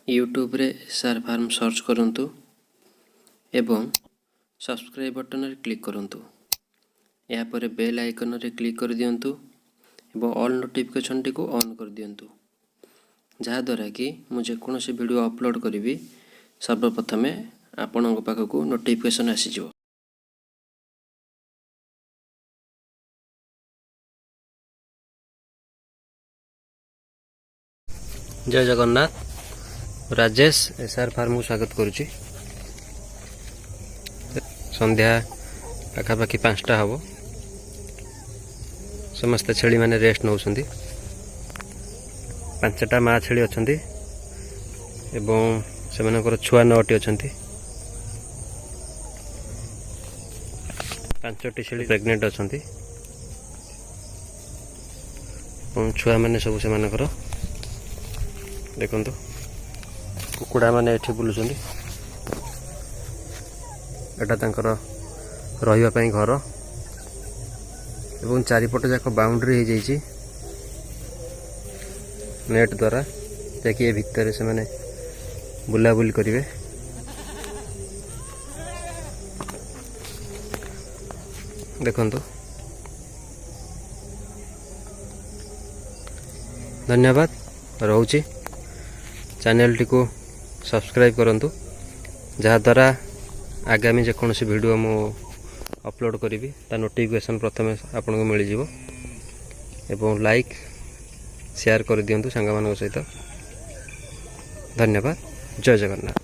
YouTube रे SR farm search करंतु एवं सब्सक्राइब बटन रे क्लिक करंतु। या पर बेल आइकन रे क्लिक कर दियंतु एवं ऑल नोटिफिकेशन टी को ऑन कर दियंतु, जहा द्वारा कि मुझे कौन से वीडियो अपलोड करी सर्वप्रथमे आपन पाखक नोटिफिकेशन आसीजिवो। जय जगन्नाथ। राजेश एसआर फार्म को स्वागत करुच्ची। संध्या पाखापाखि 5टा हम समस्त छेली माने रेस्ट नौ 5टा माँ छेली अच्छा से छुआ 9टी अच्छा। 5टी छेली प्रेग्नेंट अच्छा। छुआ मैंने सब से देखु कुकुड़ा माने एठी बुलुचंदी। एटा तांकर रहिबा पई घर एवं चारिपट जाक बाउंड्री हो जाइए नेट द्वारा, ताकि भितर से माने बुलाबुली करेंगे। देखंतु धन्यवाद रोची। चैनल टी को सब्सक्राइब करंतु, जहा द्वारा आगामी जेकोसी वीडियो मु अपलोड करी ता नोटिफिकेशन प्रथमे आपन को मिल जिवो एवं लाइक शेयर कर दियंतु सांग मान सहित। धन्यवाद। जय जगन्नाथ।